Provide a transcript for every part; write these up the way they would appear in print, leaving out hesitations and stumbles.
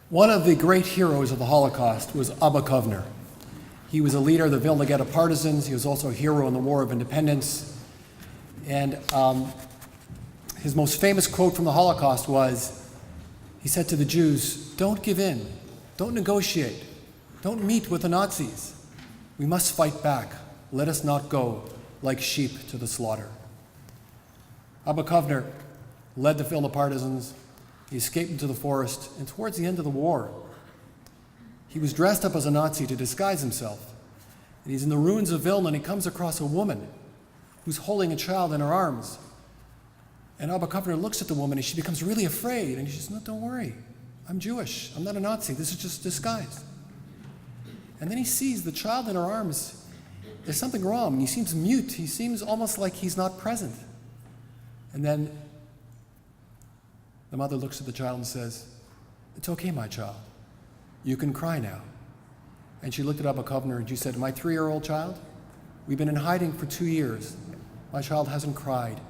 One of the great heroes of the Holocaust was Abba Kovner. He was a leader of the Vilna Ghetto partisans. He was also a hero in the War of Independence. And his most famous quote from the Holocaust was, he said to the Jews, "Don't give in, don't negotiate, don't meet with the Nazis. We must fight back. Let us not go like sheep to the slaughter." Abba Kovner led the Vilna partisans. He escaped into the forest, and towards the end of the war, he was dressed up as a Nazi to disguise himself. And he's in the ruins of Vilna, and he comes across a woman who's holding a child in her arms. And Abba Kovner looks at the woman, and she becomes really afraid. And she says, "No, don't worry. I'm Jewish. I'm not a Nazi. This is just disguise." And then he sees the child in her arms. There's something wrong. He seems mute. He seems almost like he's not present. And then the mother looks at the child and says, "It's okay, my child. You can cry now." And she looked at Abba Kovner and she said, "My 3-year-old child, we've been in hiding for 2 years. My child hasn't cried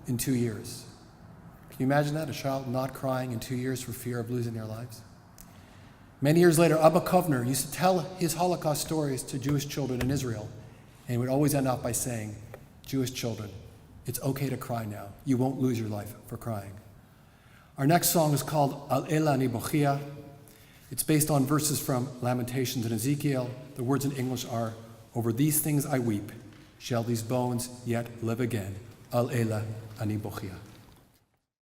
in 2 years." Can you imagine that? A child not crying in 2 years for fear of losing their lives? Many years later, Abba Kovner used to tell his Holocaust stories to Jewish children in Israel, and he would always end up by saying, "Jewish children, it's okay to cry now. You won't lose your life for crying." Our next song is called Al Ela Ani Bochia. It's based on verses from Lamentations and Ezekiel. The words in English are, "Over these things I weep. Shall these bones yet live again? Al Ela Ani Bochia."